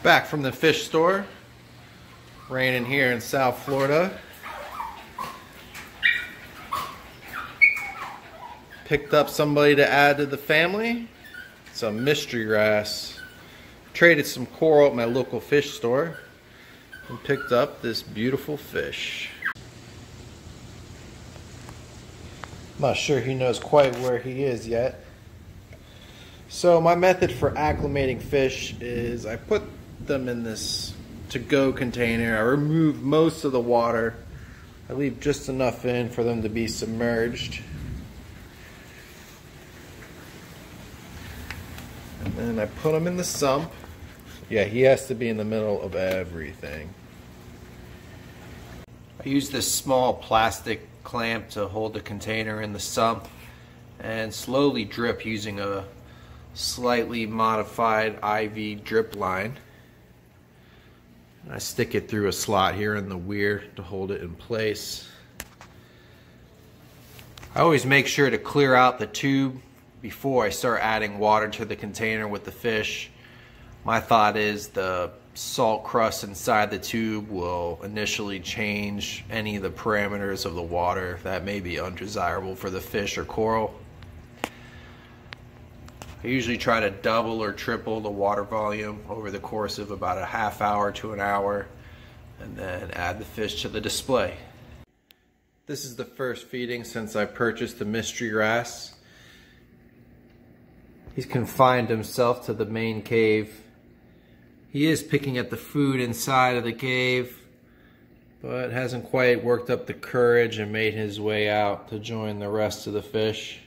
Back from the fish store. Raining here in South Florida. Picked up somebody to add to the family. Some mystery wrasse. Traded some coral at my local fish store and picked up this beautiful fish. I'm not sure he knows quite where he is yet. So my method for acclimating fish is I put them in this to-go container. I remove most of the water. I leave just enough in for them to be submerged. And then I put them in the sump. Yeah, he has to be in the middle of everything. I use this small plastic clamp to hold the container in the sump and slowly drip using a slightly modified IV drip line. I stick it through a slot here in the weir to hold it in place. I always make sure to clear out the tube before I start adding water to the container with the fish. My thought is the salt crust inside the tube will initially change any of the parameters of the water that may be undesirable for the fish or coral. I usually try to double or triple the water volume over the course of about a half hour to an hour, and then add the fish to the display. This is the first feeding since I purchased the mystery wrasse. He's confined himself to the main cave. He is picking at the food inside of the cave, but hasn't quite worked up the courage and made his way out to join the rest of the fish.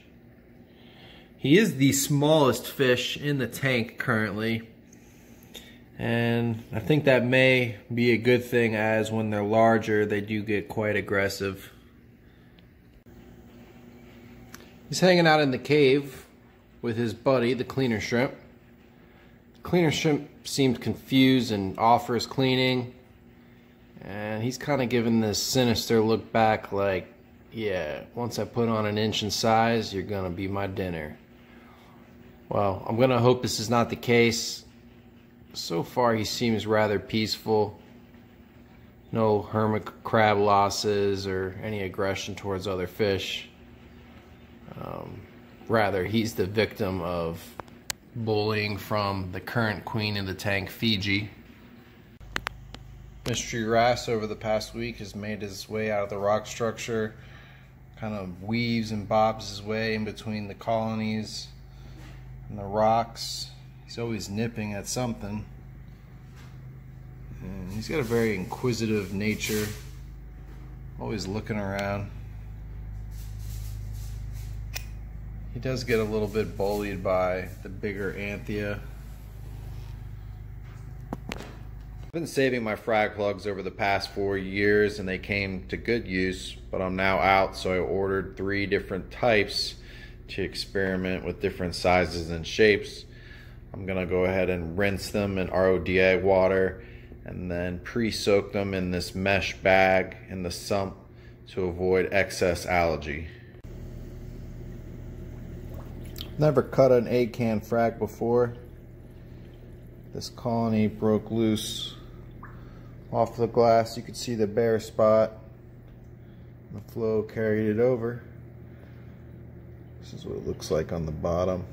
He is the smallest fish in the tank currently, and I think that may be a good thing, as when they're larger they do get quite aggressive. He's hanging out in the cave with his buddy, the cleaner shrimp. The cleaner shrimp seems confused and offers cleaning, and he's kind of giving this sinister look back like, yeah, once I put on an inch in size, you're gonna be my dinner. Well, I'm gonna hope this is not the case. So far he seems rather peaceful. No hermit crab losses or any aggression towards other fish. Rather, he's the victim of bullying from the current queen of the tank, Fiji. Mystery wrasse over the past week has made his way out of the rock structure, kind of weaves and bobs his way in between the colonies and the rocks. He's always nipping at something. And he's got a very inquisitive nature, always looking around. He does get a little bit bullied by the bigger anthea. I've been saving my frag plugs over the past 4 years and they came to good use, but I'm now out, so I ordered 3 different types to experiment with different sizes and shapes. I'm gonna go ahead and rinse them in RODA water and then pre-soak them in this mesh bag in the sump to avoid excess algae. Never cut an Acan frag before. This colony broke loose off the glass. You could see the bare spot. The flow carried it over. This is what it looks like on the bottom.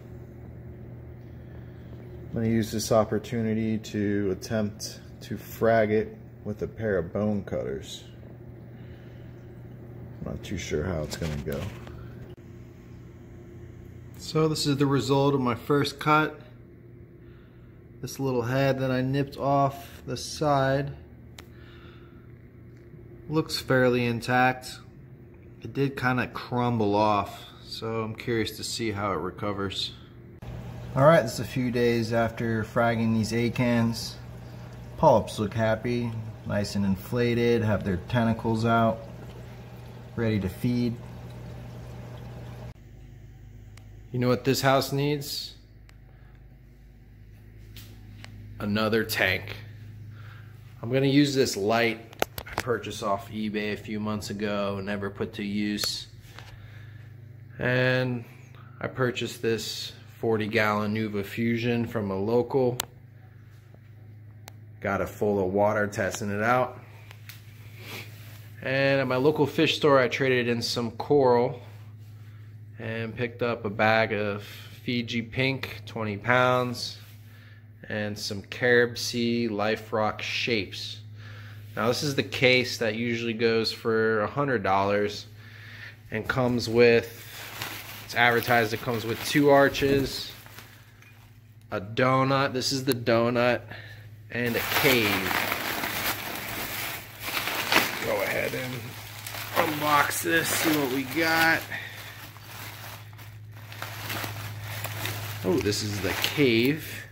I'm going to use this opportunity to attempt to frag it with a pair of bone cutters. I'm not too sure how it's going to go. So this is the result of my first cut. This little head that I nipped off the side looks fairly intact. It did kind of crumble off, so I'm curious to see how it recovers. Alright, this is a few days after fragging these Acans. Polyps look happy, nice and inflated, have their tentacles out, ready to feed. You know what this house needs? Another tank. I'm gonna use this light I purchased off eBay a few months ago, never put to use. And I purchased this 40-gallon Nuva Fusion from a local. got it full of water, testing it out. And at my local fish store, I traded in some coral and picked up a bag of Fiji pink, 20 pounds, and some Carib Sea Life Rock shapes. Now this is the case that usually goes for $100 and comes with, it's advertised it comes with 2 arches, a donut, this is the donut, and a cave. Go ahead and unbox this, see what we got. Oh, this is the cave.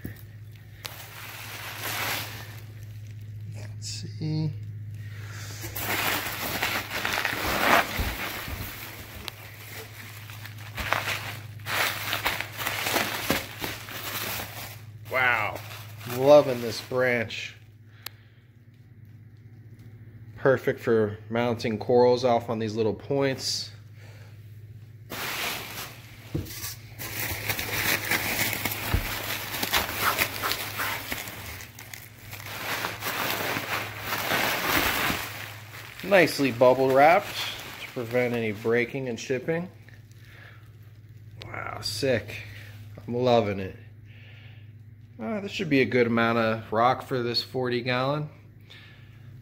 Let's see. Wow, I'm loving this branch. Perfect for mounting corals off on these little points. Nicely bubble wrapped to prevent any breaking and shipping. Wow, sick. I'm loving it. This should be a good amount of rock for this 40-gallon.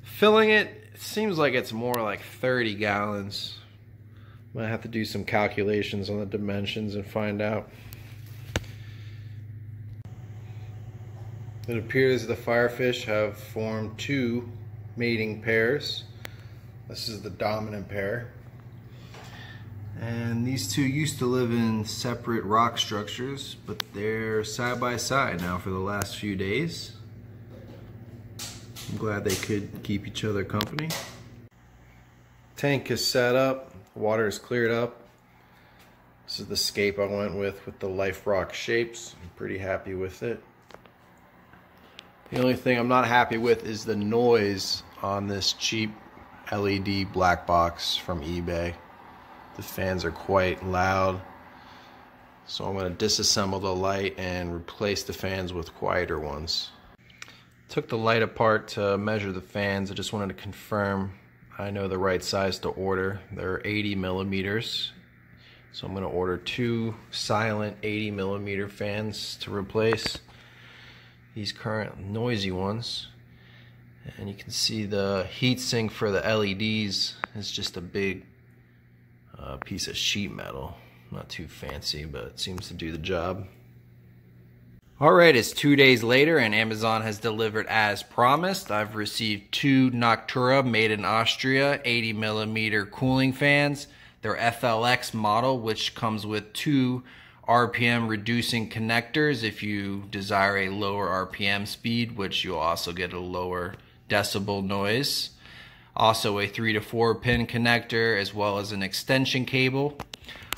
Filling it seems like it's more like 30 gallons. Might have to do some calculations on the dimensions and find out. It appears the firefish have formed 2 mating pairs. This is the dominant pair. And these 2 used to live in separate rock structures, but they're side by side now for the last few days. I'm glad they could keep each other company. Tank is set up, water is cleared up. This is the scape I went with the Life Rock shapes. I'm pretty happy with it. The only thing I'm not happy with is the noise on this cheap LED black box from eBay. The fans are quite loud, so I'm going to disassemble the light and replace the fans with quieter ones. Took the light apart to measure the fans. I just wanted to confirm I know the right size to order. They're 80 millimeters, so I'm going to order 2 silent 80 millimeter fans to replace these current noisy ones. And you can see the heatsink for the LEDs is just a big piece of sheet metal. Not too fancy, but it seems to do the job. Alright, it's 2 days later and Amazon has delivered as promised. I've received 2 Noctura made in Austria 80 millimeter cooling fans. They're FLX model, which comes with 2 RPM reducing connectors if you desire a lower RPM speed, which you'll also get a lower decibel noise. Also a 3 to 4 pin connector as well as an extension cable.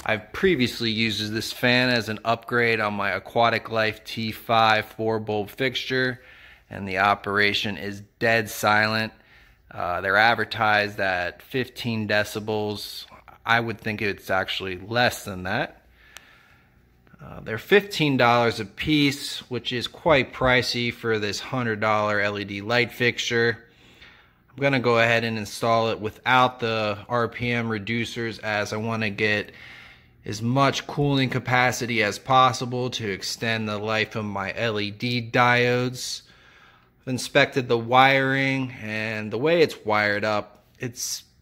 I've previously used this fan as an upgrade on my Aquatic Life T5 4-bulb fixture, and the operation is dead silent. They're advertised at 15 decibels. I would think it's actually less than that. They're $15 a piece, which is quite pricey for this $100 LED light fixture. I'm going to go ahead and install it without the RPM reducers, as I want to get as much cooling capacity as possible to extend the life of my LED diodes. I've inspected the wiring, and the way it's wired up,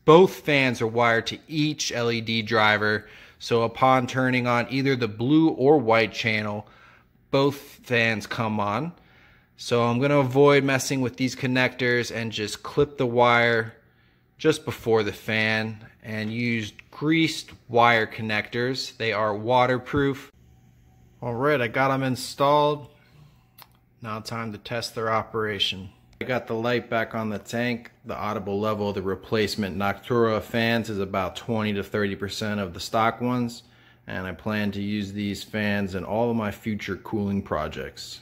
both fans are wired to each LED driver, so upon turning on either the blue or white channel, both fans come on. So I'm going to avoid messing with these connectors and just clip the wire just before the fan and use greased wire connectors. They are waterproof. Alright, I got them installed. Now time to test their operation. I got the light back on the tank. The audible level of the replacement Noctura fans is about 20 to 30% of the stock ones, and I plan to use these fans in all of my future cooling projects.